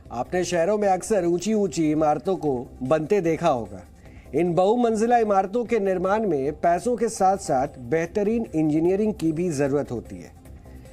आपने शहरों में अक्सर ऊंची ऊंची इमारतों को बनते देखा होगा। इन बहुमंजिला इमारतों के निर्माण में पैसों के साथ साथ बेहतरीन इंजीनियरिंग की भी जरूरत होती है।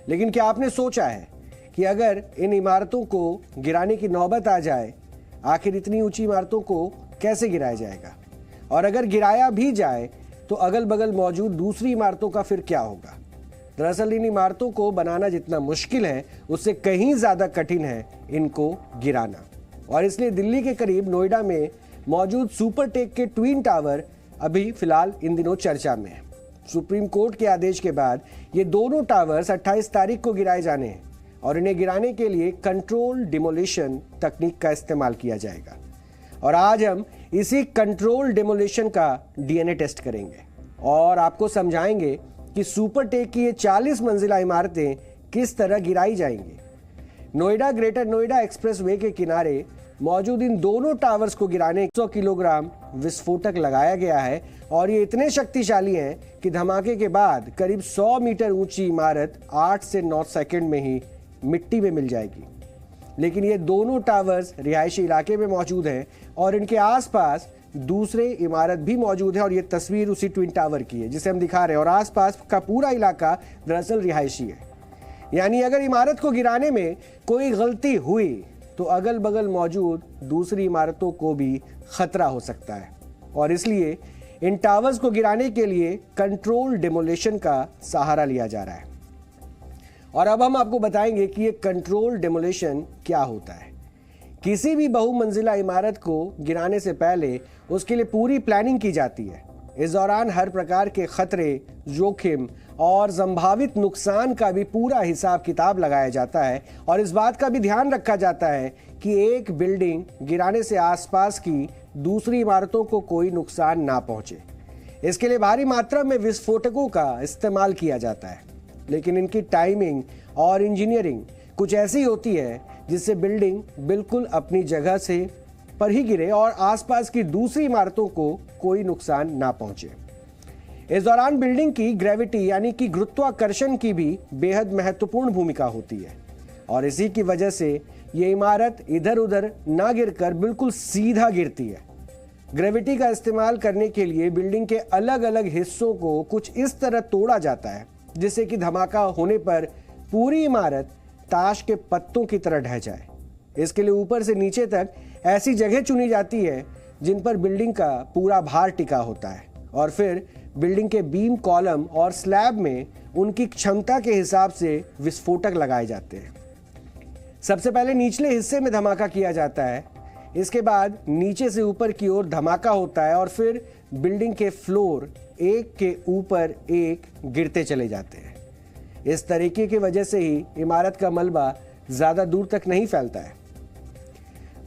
लेकिन क्या आपने सोचा है कि अगर इन इमारतों को गिराने की नौबत आ जाए, आखिर इतनी ऊंची इमारतों को कैसे गिराया जाएगा? और अगर गिराया भी जाए तो अगल बगल मौजूद दूसरी इमारतों का फिर क्या होगा? दरअसल इन इमारतों को बनाना जितना मुश्किल है, उससे कहीं ज्यादा कठिन है इनको गिराना। और इसलिए दिल्ली के करीब नोएडा में मौजूद सुपरटेक के ट्विन टावर अभी फिलहाल इन दिनों चर्चा में है। सुप्रीम कोर्ट के आदेश के बाद ये दोनों टावर्स 28 तारीख को गिराए जाने हैं और इन्हें गिराने के लिए कंट्रोल डिमोलिशन तकनीक का इस्तेमाल किया जाएगा। और आज हम इसी कंट्रोल डिमोलिशन का डीएनए टेस्ट करेंगे और आपको समझाएंगे कि सुपरटेक की ये 40 मंजिला इमारतें किस तरह गिराई जाएंगी। नोएडा ग्रेटर नोएडा एक्सप्रेसवे के किनारे मौजूद इन दोनों टावर्स को गिराने 100 किलोग्राम विस्फोटक लगाया गया है और ये इतने शक्तिशाली हैं कि धमाके के बाद करीब 100 मीटर ऊंची इमारत 8 से 9 सेकंड में ही मिट्टी में मिल जाएगी। लेकिन ये दोनों टावर्स रिहायशी इलाके में मौजूद हैं और इनके आसपास दूसरे इमारत भी मौजूद है और ये तस्वीर उसी ट्विन टावर की है जिसे हम दिखा रहे हैं। और आसपास का पूरा इलाका दरअसल रिहायशी है। यानी अगर इमारत को गिराने में कोई गलती हुई तो अगल बगल मौजूद दूसरी इमारतों को भी खतरा हो सकता है। और इसलिए इन टावर्स को गिराने के लिए कंट्रोल डिमोलिशन का सहारा लिया जा रहा है। और अब हम आपको बताएंगे कि ये कंट्रोल डिमोलिशन क्या होता है। किसी भी बहुमंजिला इमारत को गिराने से पहले उसके लिए पूरी प्लानिंग की जाती है। इस दौरान हर प्रकार के खतरे, जोखिम और संभावित नुकसान का भी पूरा हिसाब किताब लगाया जाता है और इस बात का भी ध्यान रखा जाता है कि एक बिल्डिंग गिराने से आसपास की दूसरी इमारतों को कोई नुकसान ना पहुंचे। इसके लिए भारी मात्रा में विस्फोटकों का इस्तेमाल किया जाता है, लेकिन इनकी टाइमिंग और इंजीनियरिंग कुछ ऐसी होती है जिससे बिल्डिंग बिल्कुल अपनी जगह से पर ही गिरे और आसपास की दूसरी इमारतों को कोई नुकसान ना पहुंचे। इस दौरान बिल्डिंग की ग्रेविटी यानी कि गुरुत्वाकर्षण की भी बेहद महत्वपूर्ण भूमिका होती है और इसी की वजह से ये इमारत इधर उधर ना गिरकर बिल्कुल सीधा गिरती है। ग्रेविटी का इस्तेमाल करने के लिए बिल्डिंग के अलग अलग हिस्सों को कुछ इस तरह तोड़ा जाता है जिससे कि धमाका होने पर पूरी इमारत ताश के पत्तों की तरह ढह जाए। इसके लिए ऊपर से नीचे तक ऐसी जगह चुनी जाती है जिन पर बिल्डिंग का पूरा भार टिका होता है और फिर बिल्डिंग के बीम, कॉलम और स्लैब में उनकी क्षमता के हिसाब से विस्फोटक लगाए जाते हैं। सबसे पहले निचले हिस्से में धमाका किया जाता है, इसके बाद नीचे से ऊपर की ओर धमाका होता है और फिर बिल्डिंग के फ्लोर एक के ऊपर एक गिरते चले जाते हैं। इस तरीके की वजह से ही इमारत का मलबा ज्यादा दूर तक नहीं फैलता है।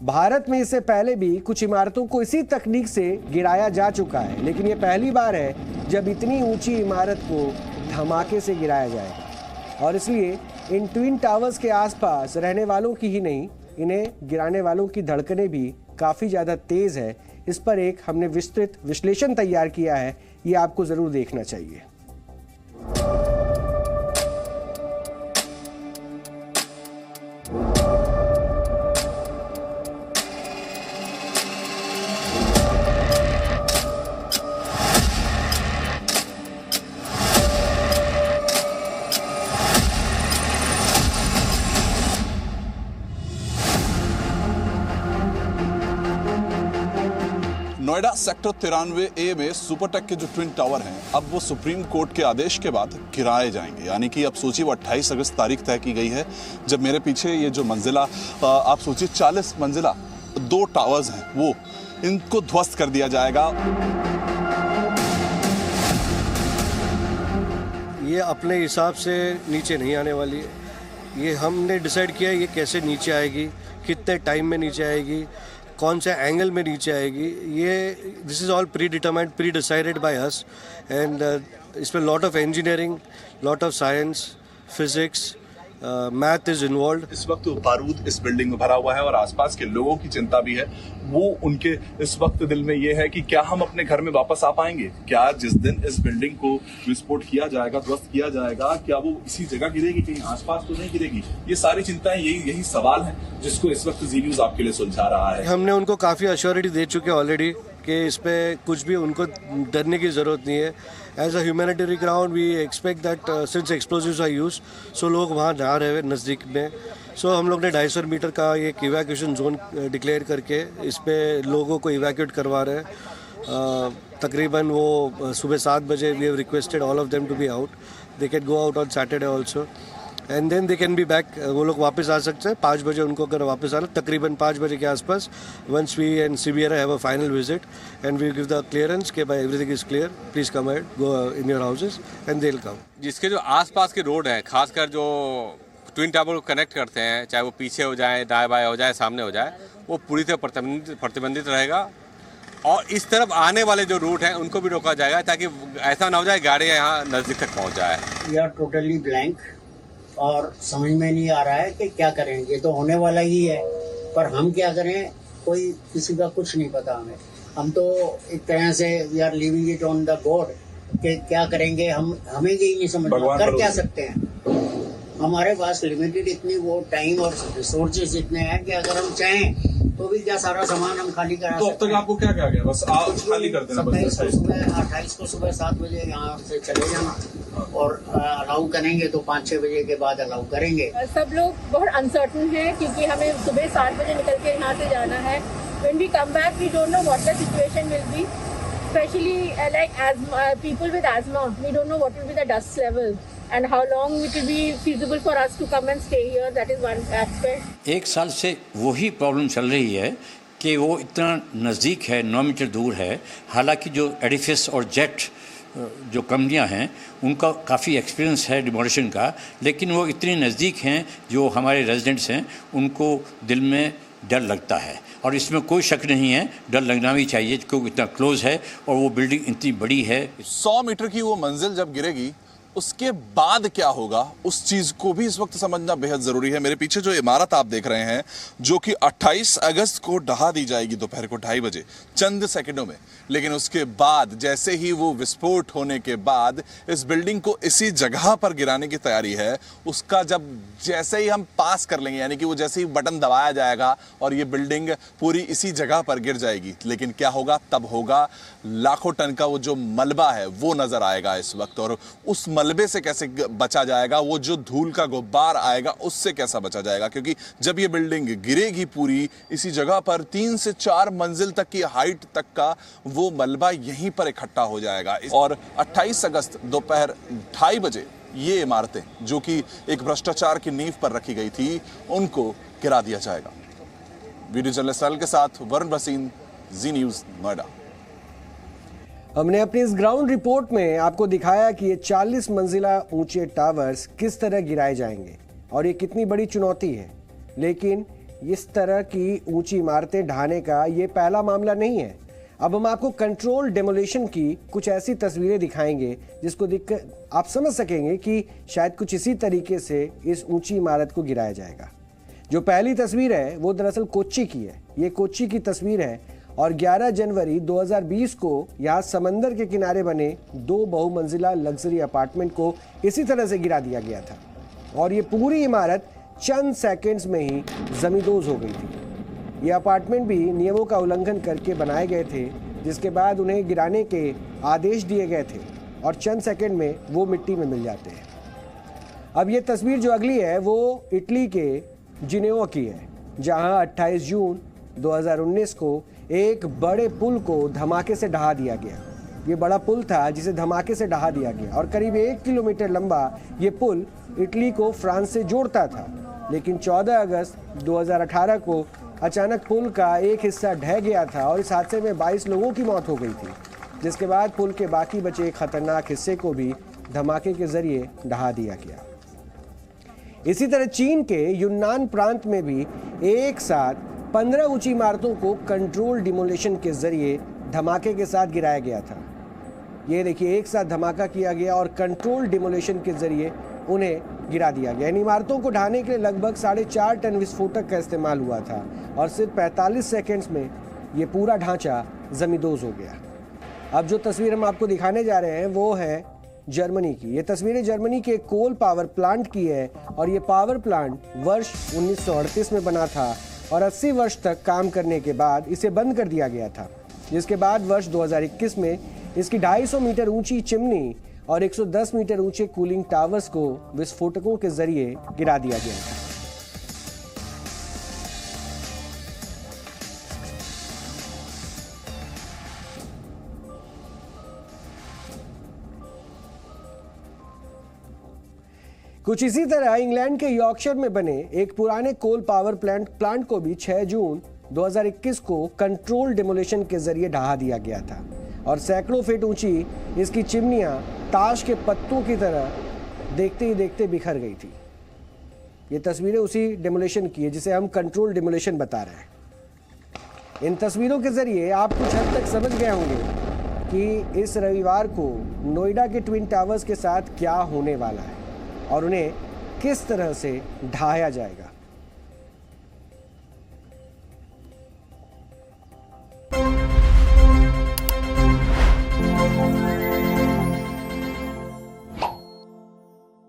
भारत में इससे पहले भी कुछ इमारतों को इसी तकनीक से गिराया जा चुका है, लेकिन यह पहली बार है जब इतनी ऊंची इमारत को धमाके से गिराया जाएगा। और इसलिए इन ट्विन टावर्स के आसपास रहने वालों की ही नहीं, इन्हें गिराने वालों की धड़कनें भी काफ़ी ज़्यादा तेज़ है। इस पर एक हमने विस्तृत विश्लेषण तैयार किया है, ये आपको ज़रूर देखना चाहिए। नोएडा सेक्टर 93A में सुपरटेक के जो ट्विन टावर हैं, अब वो सुप्रीम कोर्ट के आदेश के बाद गिराए जाएंगे। यानी कि अब सोचिए वो 28 अगस्त तारीख तय की गई है जब मेरे पीछे ये जो मंजिला आप सोचिए 40 मंजिला 2 टावर्स हैं, वो इनको ध्वस्त कर दिया जाएगा। ये अपने हिसाब से नीचे नहीं आने वाली है। ये हमने डिसाइड किया है ये कैसे नीचे आएगी, कितने टाइम में नीचे आएगी, कौन से एंगल में नीचे आएगी। ये this is all predetermined, predecided by us and इसमें lot of engineering, lot of science, physics math is involve. इस वक्त बारूद इस बिल्डिंग में भरा हुआ है और आसपास के लोगों की चिंता भी है। वो उनके इस वक्त दिल में ये है कि क्या हम अपने घर में वापस आ पाएंगे, क्या जिस दिन इस बिल्डिंग को विस्फोट किया जाएगा, ध्वस्त किया जाएगा, क्या वो इसी जगह गिरेगी, कहीं आसपास तो नहीं गिरेगी। ये सारी चिंताएं, यही सवाल है जिसको इस वक्त जी न्यूज आपके लिए सुलझा रहा है। हमने उनको काफ़ी अश्योरिटी दे चुके हैं ऑलरेडी कि इस पे कुछ भी उनको डरने की ज़रूरत नहीं है। As a humanitarian ground we expect that since explosives are use, so लोग वहाँ जा रहे हैं नज़दीक में। सो हम लोग ने 250 मीटर का एक इवैक्यूएशन जोन डिक्लेयर करके इस पे लोगों को इवैक्यूएट करवा रहे हैं। तकरीबन वो सुबह 7 बजे we have requested all of them to be out. They can go out on Saturday also and then they can be back. वो लोग वापस आ सकते हैं 5 बजे, उनको अगर वापस आना तकरीबन 5 बजे के आसपास। Once we and CBRI have a final visit and we give the clearance के by everything is clear, please come ahead, go in your houses and they will come. जिसके जो आसपास के रोड हैं, खासकर जो ट्विन टावर को connect करते हैं, चाहे वो पीछे हो जाए, दाएं बाएं हो जाए, सामने हो जाए, वो पूरी तरह प्रतिबंधित रहेगा। और इस तरफ आने वाले जो रूट हैं उनको भी रोका जाएगा ताकि ऐसा ना हो जाए गाड़ियाँ यहाँ नज़दीक तक पहुँच जाए। वी आर टोटली ब्लैंक और समझ में नहीं आ रहा है कि क्या करें। ये तो होने वाला ही है, पर हम क्या करें, कोई किसी का कुछ नहीं पता हमें। हम तो एक तरह से we are leaving it on the God कि क्या करेंगे, हमें यही नहीं समझ में कर क्या सकते हैं। हमारे पास लिमिटेड इतनी वो टाइम और रिसोर्सेज इतने हैं कि अगर हम चाहें तो भी क्या सारा सामान हम खाली करा तो अब सकते तक हैं। आपको क्या गया, बस आप खाली कर देना। 28 को सुबह 7 बजे यहाँ से चले जाना और अलाउ करेंगे तो 5-6 बजे के बाद अलाउ करेंगे। सब लोग बहुत अनसर्टन है क्योंकि हमें सुबह 7 बजे निकल के यहाँ से जाना है। When we come back, we don't know what the situation will be. Especially like asthma, people with asthma, we don't know what will be the dust level and how long it will be feasible for us to come and stay here. That is one aspect. 1 साल से वही problem चल रही है कि वो इतना नज़दीक है, 9 मीटर दूर है। हालांकि जो एडिफिस और जेट जो कंपनियां हैं उनका काफ़ी एक्सपीरियंस है डिमोलिशन का, लेकिन वो इतनी नज़दीक हैं, जो हमारे रेजिडेंट्स हैं उनको दिल में डर लगता है। और इसमें कोई शक नहीं है, डर लगना भी चाहिए क्योंकि इतना क्लोज है और वो बिल्डिंग इतनी बड़ी है। 100 मीटर की वो मंजिल जब गिरेगी उसके बाद क्या होगा, उस चीज को भी इस वक्त समझना बेहद जरूरी है। मेरे पीछे जो इमारत आप देख रहे हैं, जो कि 28 अगस्त को ढहा दी जाएगी दोपहर को 2:30 बजे, चंद सेकंडों में, लेकिन उसके बाद जैसे ही वो विस्फोट होने के बाद इस बिल्डिंग को इसी जगह पर गिराने की तैयारी है। उसका जब जैसे ही हम पास कर लेंगे, यानी कि वो जैसे ही बटन दबाया जाएगा और ये बिल्डिंग पूरी इसी जगह पर गिर जाएगी, लेकिन क्या होगा, तब होगा लाखों टन का वो जो मलबा है वो नजर आएगा इस वक्त। और उस मलबे से कैसे बचा जाएगा, वो जो धूल का गुब्बार आएगा उससे कैसा बचा जाएगा, क्योंकि जब ये बिल्डिंग गिरेगी पूरी इसी जगह पर 3 से 4 मंजिल तक की हाइट तक का वो मलबा यहीं पर इकट्ठा हो जाएगा। और 28 अगस्त दोपहर 2:30 बजे ये इमारतें जो कि एक भ्रष्टाचार की नींव पर रखी गई थी, उनको गिरा दिया जाएगा। वीडियो जर्नलिस्ट सैल के साथ वरुण भसीन, जी न्यूज, नोएडा। हमने अपनी इस ग्राउंड रिपोर्ट में आपको दिखाया कि ये 40 मंजिला ऊंचे टावर्स किस तरह गिराए जाएंगे और ये कितनी बड़ी चुनौती है। लेकिन इस तरह की ऊंची इमारतें ढहाने का ये पहला मामला नहीं है। अब हम आपको कंट्रोल डेमोलिशन की कुछ ऐसी तस्वीरें दिखाएंगे जिसको देखकर आप समझ सकेंगे कि शायद कुछ इसी तरीके से इस ऊंची इमारत को गिराया जाएगा। जो पहली तस्वीर है वो दरअसल कोच्चि की है। ये कोच्चि की तस्वीर है और 11 जनवरी 2020 को यहाँ समंदर के किनारे बने 2 बहुमंजिला लग्जरी अपार्टमेंट को इसी तरह से गिरा दिया गया था और ये पूरी इमारत चंद सेकंड्स में ही जमींदोज हो गई थी। ये अपार्टमेंट भी नियमों का उल्लंघन करके बनाए गए थे, जिसके बाद उन्हें गिराने के आदेश दिए गए थे और चंद सेकंड में वो मिट्टी में मिल जाते हैं। अब ये तस्वीर जो अगली है वो इटली के जिनेवा की है, जहां 28 जून 2019 को एक बड़े पुल को धमाके से ढहा दिया गया। ये बड़ा पुल था जिसे धमाके से ढहा दिया गया और करीब 1 किलोमीटर लंबा ये पुल इटली को फ्रांस से जोड़ता था। लेकिन 14 अगस्त 2018 को अचानक पुल का एक हिस्सा ढह गया था और इस हादसे में 22 लोगों की मौत हो गई थी, जिसके बाद पुल के बाकी बचे खतरनाक हिस्से को भी धमाके के जरिए ढहा दिया गया। इसी तरह चीन के यूनान प्रांत में भी एक साथ 15 ऊंची इमारतों को कंट्रोल डिमोलिशन के जरिए धमाके के साथ गिराया गया था। ये देखिए, एक साथ धमाका किया गया और कंट्रोल डिमोलिशन के जरिए उन्हें गिरा दिया गया। इन इमारतों को ढहाने के लिए लगभग 4.5 टन विस्फोटक का इस्तेमाल हुआ था और सिर्फ 45 सेकेंड्स में ये पूरा ढांचा जमींदोज हो गया। अब जो तस्वीर हम आपको दिखाने जा रहे हैं वो है जर्मनी की। ये तस्वीरें जर्मनी के कोल पावर प्लांट की है और ये पावर प्लांट वर्ष 1938 में बना था और 80 वर्ष तक काम करने के बाद इसे बंद कर दिया गया था, जिसके बाद वर्ष 2021 में इसकी 250 मीटर ऊंची चिमनी और 110 मीटर ऊंचे कूलिंग टावर्स को विस्फोटकों के जरिए गिरा दिया गया था। कुछ इसी तरह इंग्लैंड के यॉर्कशायर में बने एक पुराने कोल पावर प्लांट को भी 6 जून 2021 को कंट्रोल डिमोलिशन के जरिए ढहा दिया गया था और सैकड़ों फीट ऊंची इसकी चिमनियां ताश के पत्तों की तरह देखते ही देखते बिखर गई थी। ये तस्वीरें उसी डिमोलिशन की है जिसे हम कंट्रोल डिमोलिशन बता रहे हैं। इन तस्वीरों के जरिए आप कुछ हद तक समझ गए होंगे कि इस रविवार को नोएडा के ट्विन टावर्स के साथ क्या होने वाला है और उन्हें किस तरह से ढाया जाएगा।